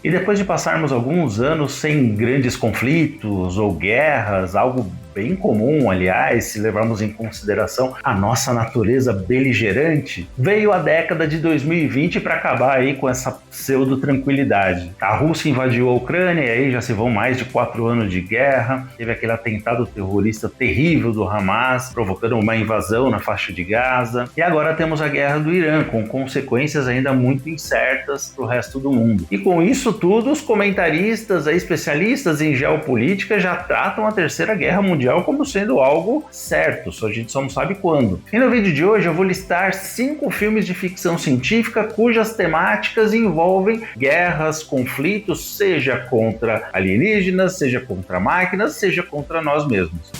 E depois de passarmos alguns anos sem grandes conflitos ou guerras, algo bem comum, aliás, se levarmos em consideração a nossa natureza beligerante, veio a década de 2020 para acabar aí com essa pseudo-tranquilidade. A Rússia invadiu a Ucrânia e aí já se vão mais de 4 anos de guerra, teve aquele atentado terrorista terrível do Hamas, provocando uma invasão na faixa de Gaza, e agora temos a guerra do Irã, com consequências ainda muito incertas para o resto do mundo. E com isso tudo, os comentaristas, especialistas em geopolítica já tratam a Terceira Guerra Mundial como sendo algo certo, só a gente só não sabe quando. E no vídeo de hoje eu vou listar 5 filmes de ficção científica cujas temáticas envolvem guerras, conflitos, seja contra alienígenas, seja contra máquinas, seja contra nós mesmos.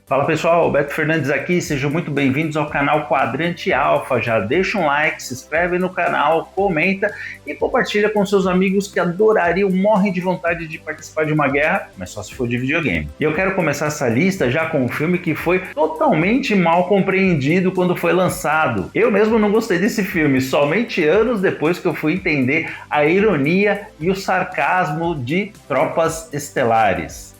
Fala pessoal, Beto Fernandes aqui, sejam muito bem-vindos ao canal Quadrante Alfa. Já deixa um like, se inscreve no canal, comenta e compartilha com seus amigos que adorariam, morrem de vontade de participar de uma guerra, mas só se for de videogame. E eu quero começar essa lista já com um filme que foi totalmente mal compreendido quando foi lançado. Eu mesmo não gostei desse filme, somente anos depois que eu fui entender a ironia e o sarcasmo de Tropas Estelares.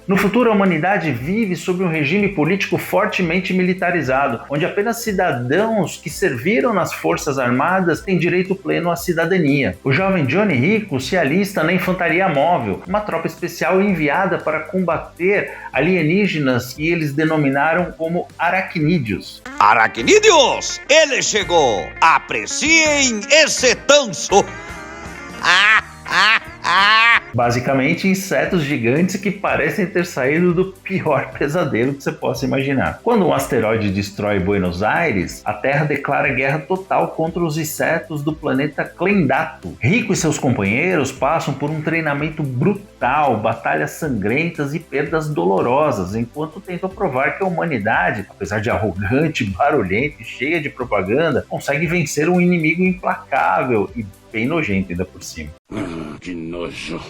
No futuro, a humanidade vive sob um regime político fortemente militarizado, onde apenas cidadãos que serviram nas Forças Armadas têm direito pleno à cidadania. O jovem Johnny Rico se alista na Infantaria Móvel, uma tropa especial enviada para combater alienígenas que eles denominaram como aracnídeos. Aracnídeos! Ele chegou! Apreciem esse tanso! Basicamente, insetos gigantes que parecem ter saído do pior pesadelo que você possa imaginar. Quando um asteroide destrói Buenos Aires, a Terra declara guerra total contra os insetos do planeta Clendato. Rico e seus companheiros passam por um treinamento brutal, batalhas sangrentas e perdas dolorosas, enquanto tentam provar que a humanidade, apesar de arrogante, barulhenta e cheia de propaganda, consegue vencer um inimigo implacável e bem nojento ainda por cima. Que nojo.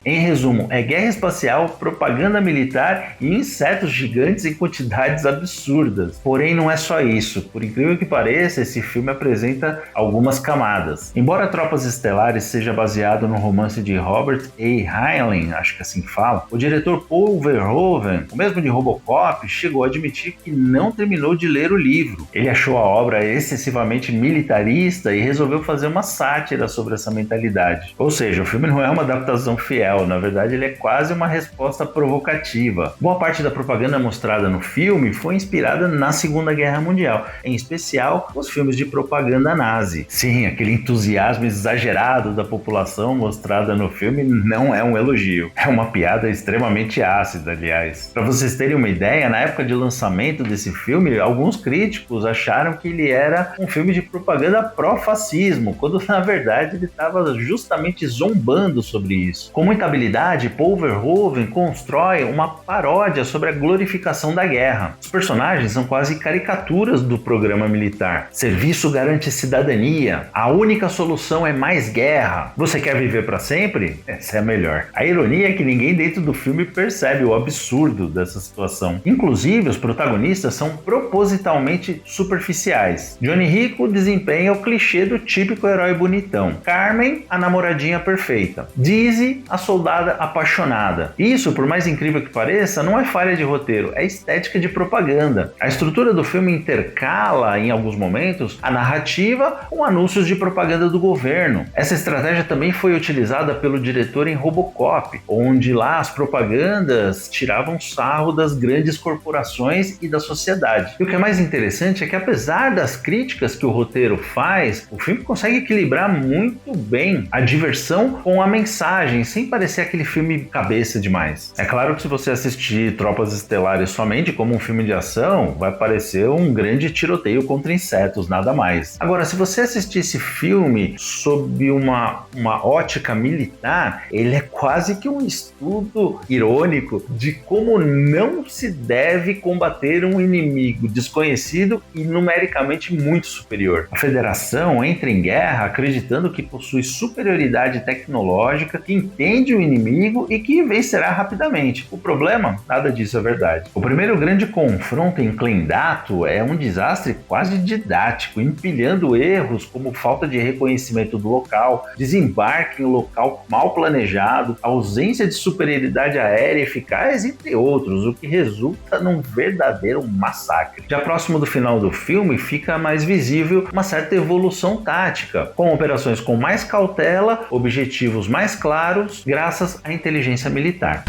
Em resumo, é guerra espacial, propaganda militar e insetos gigantes em quantidades absurdas. Porém, não é só isso. Por incrível que pareça, esse filme apresenta algumas camadas. Embora Tropas Estelares seja baseado no romance de Robert A. Heinlein, acho que assim que fala, o diretor Paul Verhoeven, o mesmo de Robocop, chegou a admitir que não terminou de ler o livro. Ele achou a obra excessivamente militarista e resolveu fazer uma sátira sobre essa mentalidade. Ou seja, o filme não é uma adaptação fiel. Na verdade, ele é quase uma resposta provocativa. Boa parte da propaganda mostrada no filme foi inspirada na Segunda Guerra Mundial, em especial os filmes de propaganda nazi. Sim, aquele entusiasmo exagerado da população mostrada no filme não é um elogio. É uma piada extremamente ácida, aliás. Para vocês terem uma ideia, na época de lançamento desse filme, alguns críticos acharam que ele era um filme de propaganda pró-fascismo, quando na verdade ele estava justamente zombando sobre isso. Com muita habilidade, Paul Verhoeven constrói uma paródia sobre a glorificação da guerra. Os personagens são quase caricaturas do programa militar. Serviço garante cidadania. A única solução é mais guerra. Você quer viver para sempre? Essa é a melhor. A ironia é que ninguém dentro do filme percebe o absurdo dessa situação. Inclusive, os protagonistas são propositalmente superficiais. Johnny Rico desempenha o clichê do típico herói bonitão. Carmen, a namoradinha perfeita. Dizzy, a soldada apaixonada. Isso, por mais incrível que pareça, não é falha de roteiro, é estética de propaganda. A estrutura do filme intercala, em alguns momentos, a narrativa com anúncios de propaganda do governo. Essa estratégia também foi utilizada pelo diretor em Robocop, onde lá as propagandas tiravam sarro das grandes corporações e da sociedade. E o que é mais interessante é que, apesar das críticas que o roteiro faz, o filme consegue equilibrar muito bem a diversão com a mensagem, sem parecer aquele filme cabeça demais. É claro que se você assistir Tropas Estelares somente como um filme de ação, vai parecer um grande tiroteio contra insetos, nada mais. Agora, se você assistir esse filme sob uma ótica militar, ele é quase que um estudo irônico de como não se deve combater um inimigo desconhecido e numericamente muito superior. A Federação entra em guerra acreditando que possui superioridade tecnológica, que entende surpreende o inimigo e que vencerá rapidamente. O problema? Nada disso é verdade. O primeiro grande confronto em Clendato é um desastre quase didático, empilhando erros como falta de reconhecimento do local, desembarque em um local mal planejado, ausência de superioridade aérea eficaz, entre outros, o que resulta num verdadeiro massacre. Já próximo do final do filme, fica mais visível uma certa evolução tática, com operações com mais cautela, objetivos mais claros, graças à inteligência militar.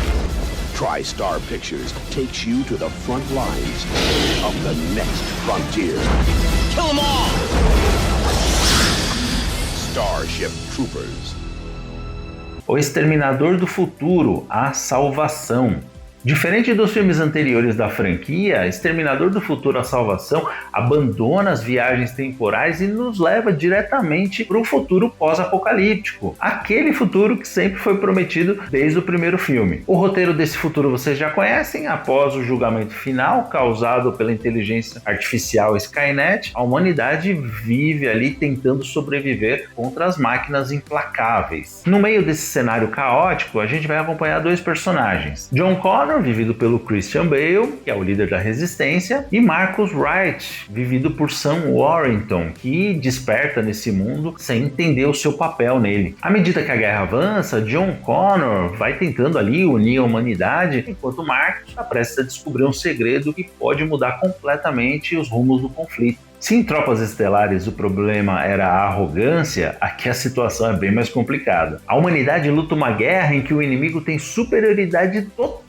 TriStar Pictures takes you to the front lines of the next frontier. Kill 'em all! Starship Troopers. O Exterminador do Futuro, A Salvação. Diferente dos filmes anteriores da franquia, Exterminador do Futuro: A Salvação abandona as viagens temporais e nos leva diretamente para o futuro pós-apocalíptico, aquele futuro que sempre foi prometido desde o primeiro filme. O roteiro desse futuro vocês já conhecem. Após o julgamento final causado pela inteligência artificial Skynet, a humanidade vive ali tentando sobreviver contra as máquinas implacáveis. No meio desse cenário caótico, a gente vai acompanhar dois personagens: John Connor, vivido pelo Christian Bale, que é o líder da resistência, e Marcus Wright, vivido por Sam Worthington, que desperta nesse mundo sem entender o seu papel nele. À medida que a guerra avança, John Connor vai tentando ali unir a humanidade, enquanto Marcus está prestes a descobrir um segredo que pode mudar completamente os rumos do conflito. Se em Tropas Estelares o problema era a arrogância, aqui a situação é bem mais complicada. A humanidade luta uma guerra em que o inimigo tem superioridade total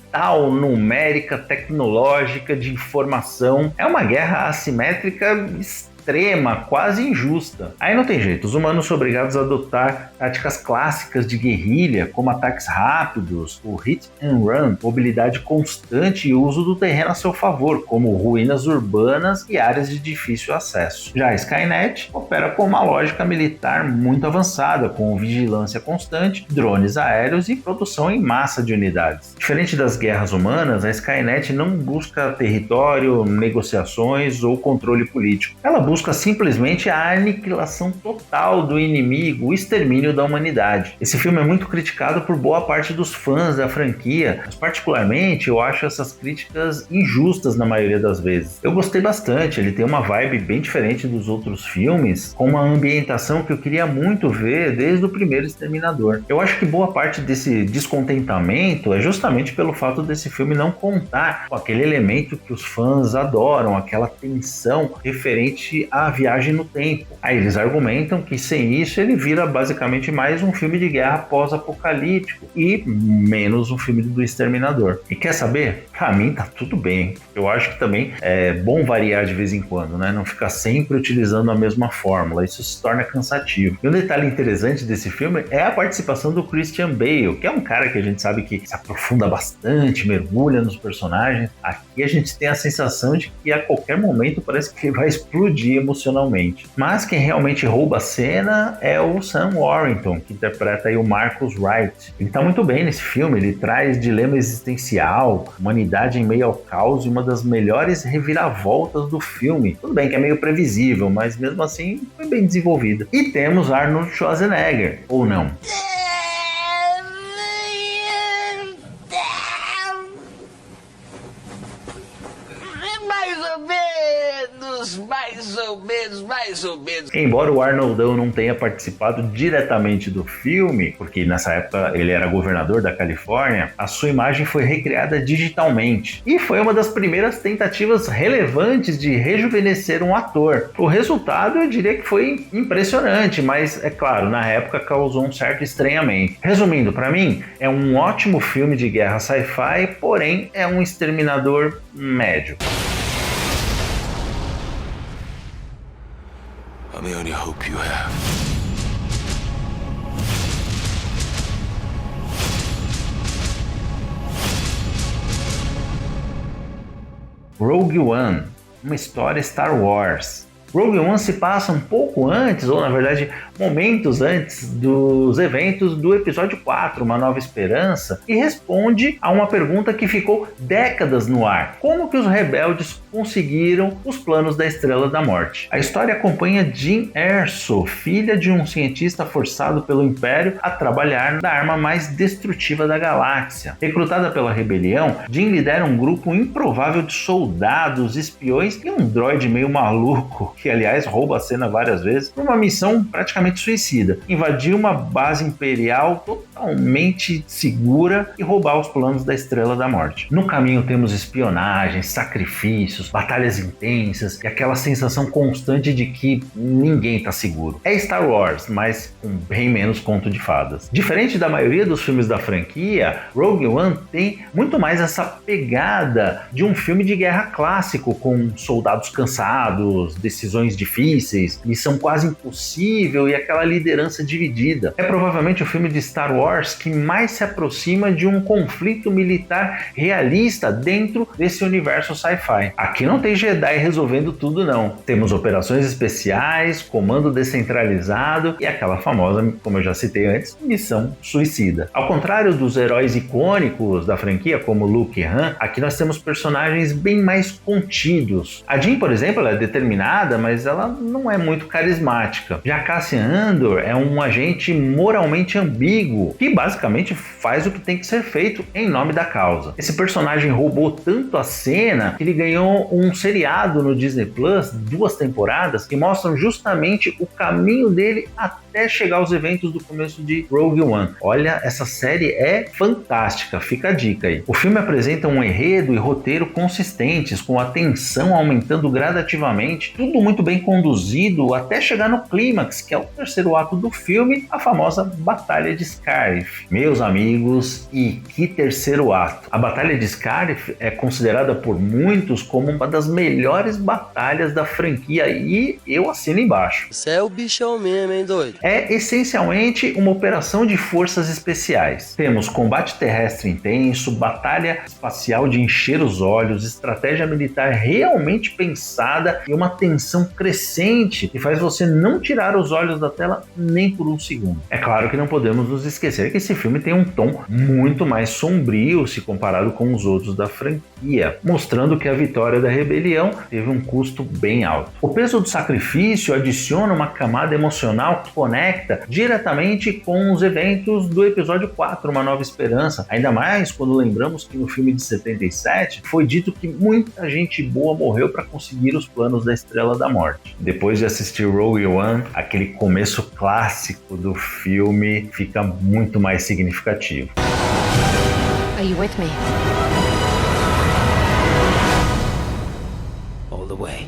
numérica, tecnológica, de informação. É uma guerra assimétrica extrema, quase injusta. Aí não tem jeito, os humanos são obrigados a adotar táticas clássicas de guerrilha, como ataques rápidos, o hit and run, mobilidade constante e uso do terreno a seu favor, como ruínas urbanas e áreas de difícil acesso. Já a Skynet opera com uma lógica militar muito avançada, com vigilância constante, drones aéreos e produção em massa de unidades. Diferente das guerras humanas, a Skynet não busca território, negociações ou controle político. Ela busca simplesmente a aniquilação total do inimigo, o extermínio da humanidade. Esse filme é muito criticado por boa parte dos fãs da franquia, mas particularmente eu acho essas críticas injustas na maioria das vezes. Eu gostei bastante, ele tem uma vibe bem diferente dos outros filmes, com uma ambientação que eu queria muito ver desde o primeiro Exterminador. Eu acho que boa parte desse descontentamento é justamente pelo fato desse filme não contar com aquele elemento que os fãs adoram, aquela tensão referente a viagem no tempo. Aí eles argumentam que sem isso ele vira basicamente mais um filme de guerra pós-apocalíptico e menos um filme do Exterminador. E quer saber? Pra mim tá tudo bem. Eu acho que também é bom variar de vez em quando, né? Não ficar sempre utilizando a mesma fórmula. Isso se torna cansativo. E um detalhe interessante desse filme é a participação do Christian Bale, que é um cara que a gente sabe que se aprofunda bastante, mergulha nos personagens. Aqui a gente tem a sensação de que a qualquer momento parece que ele vai explodir emocionalmente. Mas quem realmente rouba a cena é o Sam Worthington, que interpreta aí o Marcus Wright. Ele tá muito bem nesse filme, ele traz dilema existencial, humanidade em meio ao caos e uma das melhores reviravoltas do filme. Tudo bem que é meio previsível, mas mesmo assim foi bem desenvolvida. E temos Arnold Schwarzenegger, ou não? Mais ou menos. Embora o Arnoldão não tenha participado diretamente do filme, porque nessa época ele era governador da Califórnia, a sua imagem foi recriada digitalmente. E foi uma das primeiras tentativas relevantes de rejuvenescer um ator. O resultado eu diria que foi impressionante, mas é claro, na época causou um certo estranhamento. Resumindo, para mim, é um ótimo filme de guerra sci-fi, porém é um exterminador médio. I'm the only hope you have. Rogue One, uma história Star Wars. Rogue One se passa um pouco antes, ou na verdade momentos antes dos eventos do episódio 4, Uma Nova Esperança, e responde a uma pergunta que ficou décadas no ar: como que os rebeldes conseguiram os planos da Estrela da Morte? A história acompanha Jyn Erso, filha de um cientista forçado pelo Império a trabalhar na arma mais destrutiva da galáxia. Recrutada pela rebelião, Jyn lidera um grupo improvável de soldados, espiões e um droide meio maluco, que aliás rouba a cena várias vezes, por uma missão praticamente suicida: invadir uma base imperial totalmente segura e roubar os planos da Estrela da Morte. No caminho temos espionagem, sacrifícios, batalhas intensas e aquela sensação constante de que ninguém tá seguro. É Star Wars, mas com bem menos conto de fadas. Diferente da maioria dos filmes da franquia, Rogue One tem muito mais essa pegada de um filme de guerra clássico, com soldados cansados, decisões difíceis, missão quase impossível e aquela liderança dividida. É provavelmente o filme de Star Wars que mais se aproxima de um conflito militar realista dentro desse universo sci-fi. Aqui não tem Jedi resolvendo tudo não. Temos operações especiais, comando descentralizado e aquela famosa, como eu já citei antes, missão suicida. Ao contrário dos heróis icônicos da franquia, como Luke e Han, aqui nós temos personagens bem mais contidos. A Jyn, por exemplo, ela é determinada, mas ela não é muito carismática. Já Cassian Andor é um agente moralmente ambíguo, que basicamente faz o que tem que ser feito em nome da causa. Esse personagem roubou tanto a cena que ele ganhou um seriado no Disney Plus, 2 temporadas, que mostram justamente o caminho dele até chegar aos eventos do começo de Rogue One. Olha, essa série é fantástica, fica a dica aí. O filme apresenta um enredo e roteiro consistentes, com a tensão aumentando gradativamente, tudo muito bem conduzido até chegar no clímax, que é o terceiro ato do filme, a famosa Batalha de Scarif. Meus amigos, e que terceiro ato! A Batalha de Scarif é considerada por muitos como uma das melhores batalhas da franquia e eu assino embaixo. Você é o bichão mesmo, hein, doido? É essencialmente uma operação de forças especiais. Temos combate terrestre intenso, batalha espacial de encher os olhos, estratégia militar realmente pensada e uma tensão crescente que faz você não tirar os olhos da tela nem por um segundo. É claro que não podemos nos esquecer que esse filme tem um tom muito mais sombrio se comparado com os outros da franquia, mostrando que a vitória da rebelião teve um custo bem alto. O peso do sacrifício adiciona uma camada emocional que conecta diretamente com os eventos do episódio 4, Uma Nova Esperança, ainda mais quando lembramos que no filme de 77 foi dito que muita gente boa morreu para conseguir os planos da Estrela da Morte. Depois de assistir Rogue One, aquele começo clássico do filme fica muito mais significativo. Are you with me? All the way.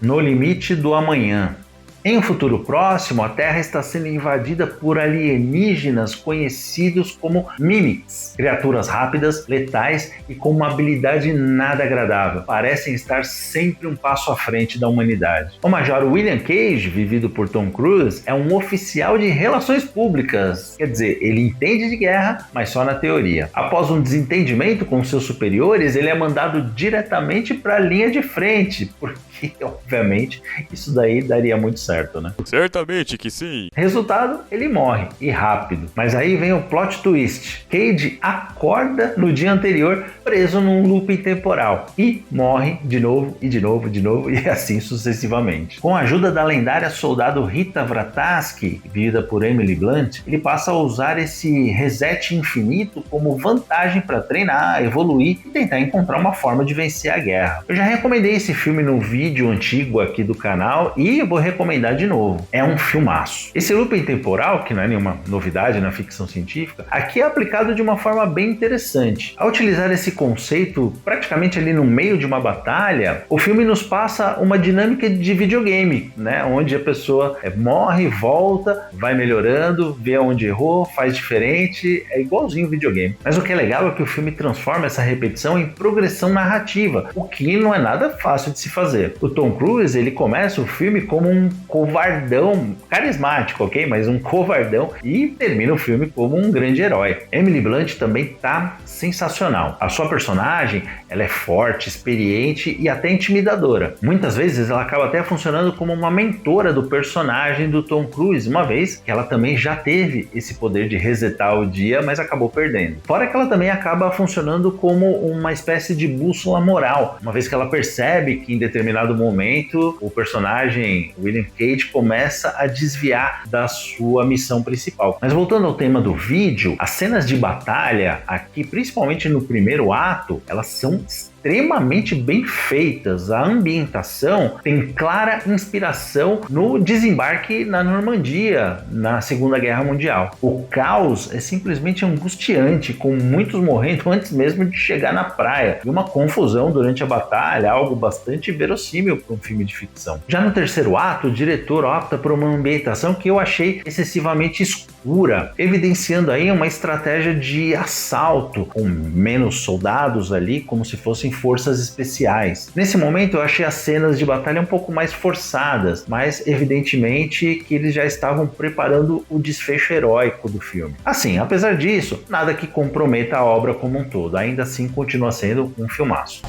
No Limite do Amanhã. Em um futuro próximo, a Terra está sendo invadida por alienígenas conhecidos como Mimics, criaturas rápidas, letais e com uma habilidade nada agradável. Parecem estar sempre um passo à frente da humanidade. O Major William Cage, vivido por Tom Cruise, é um oficial de relações públicas. Quer dizer, ele entende de guerra, mas só na teoria. Após um desentendimento com seus superiores, ele é mandado diretamente para a linha de frente, porque, obviamente, isso daí daria muito certo. Né? Certamente que sim. Resultado, ele morre, e rápido. Mas aí vem o plot twist. Cage acorda no dia anterior preso num looping temporal e morre de novo e de novo, de novo e assim sucessivamente. Com a ajuda da lendária soldado Rita Vrataski, vivida por Emily Blunt, ele passa a usar esse reset infinito como vantagem para treinar, evoluir e tentar encontrar uma forma de vencer a guerra. Eu já recomendei esse filme no vídeo antigo aqui do canal e eu vou recomendar de novo. É um filmaço. Esse looping temporal, que não é nenhuma novidade na ficção científica, aqui é aplicado de uma forma bem interessante. Ao utilizar esse conceito praticamente ali no meio de uma batalha, o filme nos passa uma dinâmica de videogame, né? Onde a pessoa morre, volta, vai melhorando, vê onde errou, faz diferente, é igualzinho videogame. Mas o que é legal é que o filme transforma essa repetição em progressão narrativa, o que não é nada fácil de se fazer. O Tom Cruise, ele começa o filme como um covardão, carismático, ok? Mas um covardão, e termina o filme como um grande herói. Emily Blunt também tá sensacional. A sua personagem, ela é forte, experiente e até intimidadora. Muitas vezes ela acaba até funcionando como uma mentora do personagem do Tom Cruise, uma vez que ela também já teve esse poder de resetar o dia, mas acabou perdendo. Fora que ela também acaba funcionando como uma espécie de bússola moral, uma vez que ela percebe que em determinado momento o personagem William Cage começa a desviar da sua missão principal. Mas voltando ao tema do vídeo, as cenas de batalha aqui, principalmente no primeiro ato, elas são extremamente bem feitas. A ambientação tem clara inspiração no desembarque na Normandia, na Segunda Guerra Mundial. O caos é simplesmente angustiante, com muitos morrendo antes mesmo de chegar na praia, e uma confusão durante a batalha, algo bastante verossímil para um filme de ficção. Já no terceiro ato, o diretor opta por uma ambientação que eu achei excessivamente escura, evidenciando aí uma estratégia de assalto, com menos soldados ali, como se fossem forças especiais. Nesse momento eu achei as cenas de batalha um pouco mais forçadas, mas evidentemente que eles já estavam preparando o desfecho heróico do filme. Assim, apesar disso, nada que comprometa a obra como um todo, ainda assim continua sendo um filmaço.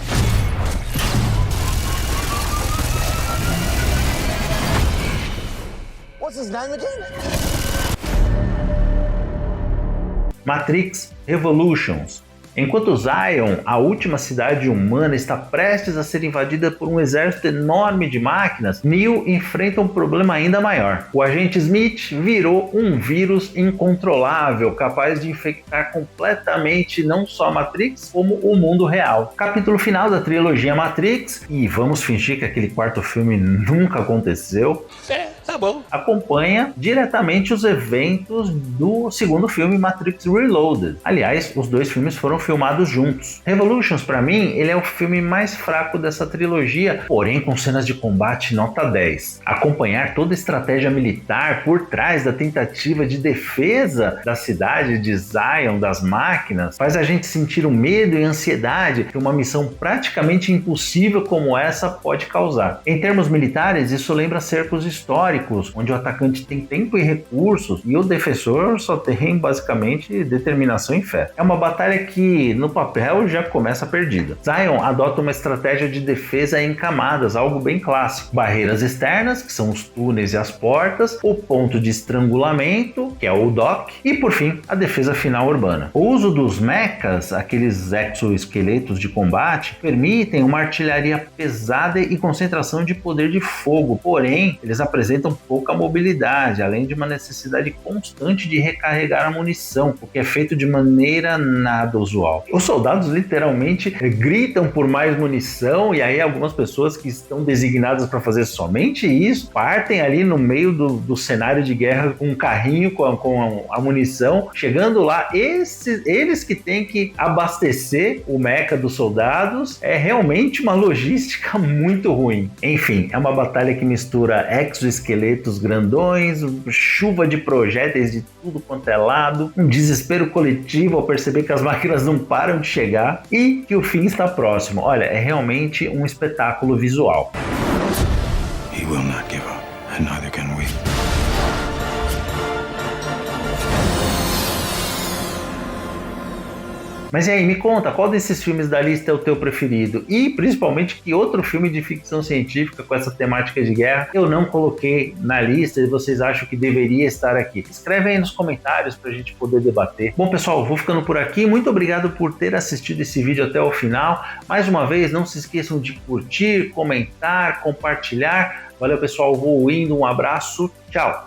What's his name again? Matrix Revolutions. Enquanto Zion, a última cidade humana, está prestes a ser invadida por um exército enorme de máquinas, Neo enfrenta um problema ainda maior. O agente Smith virou um vírus incontrolável, capaz de infectar completamente não só a Matrix, como o mundo real. Capítulo final da trilogia Matrix, e vamos fingir que aquele quarto filme nunca aconteceu. Tá bom. Acompanha diretamente os eventos do segundo filme, Matrix Reloaded. Aliás, os dois filmes foram filmados juntos. Revolutions, para mim, ele é o filme mais fraco dessa trilogia, porém com cenas de combate nota 10. Acompanhar toda a estratégia militar por trás da tentativa de defesa da cidade de Zion das máquinas faz a gente sentir o medo e ansiedade que uma missão praticamente impossível como essa pode causar. Em termos militares, isso lembra cercos históricos, onde o atacante tem tempo e recursos e o defensor só tem basicamente determinação e fé. É uma batalha que no papel já começa perdida. Zion adota uma estratégia de defesa em camadas, algo bem clássico. Barreiras externas, que são os túneis e as portas, o ponto de estrangulamento, que é o dock, e por fim, a defesa final urbana. O uso dos mechas, aqueles exoesqueletos de combate, permitem uma artilharia pesada e concentração de poder de fogo, porém, eles apresentam pouca mobilidade, além de uma necessidade constante de recarregar a munição, o que é feito de maneira nada usual. Os soldados literalmente gritam por mais munição, e aí algumas pessoas que estão designadas para fazer somente isso partem ali no meio do cenário de guerra com um carrinho com a munição, chegando lá, eles que têm que abastecer o mecha dos soldados. É realmente uma logística muito ruim. Enfim, é uma batalha que mistura exoesqueletos grandões, chuva de projéteis de tudo quanto é lado, um desespero coletivo ao perceber que as máquinas não param de chegar e que o fim está próximo. Olha, é realmente um espetáculo visual. He will not give up, and neither can we. Mas e aí, me conta, qual desses filmes da lista é o teu preferido? E, principalmente, que outro filme de ficção científica com essa temática de guerra eu não coloquei na lista e vocês acham que deveria estar aqui? Escreve aí nos comentários pra gente poder debater. Bom, pessoal, vou ficando por aqui. Muito obrigado por ter assistido esse vídeo até o final. Mais uma vez, não se esqueçam de curtir, comentar, compartilhar. Valeu, pessoal. Vou indo. Um abraço. Tchau.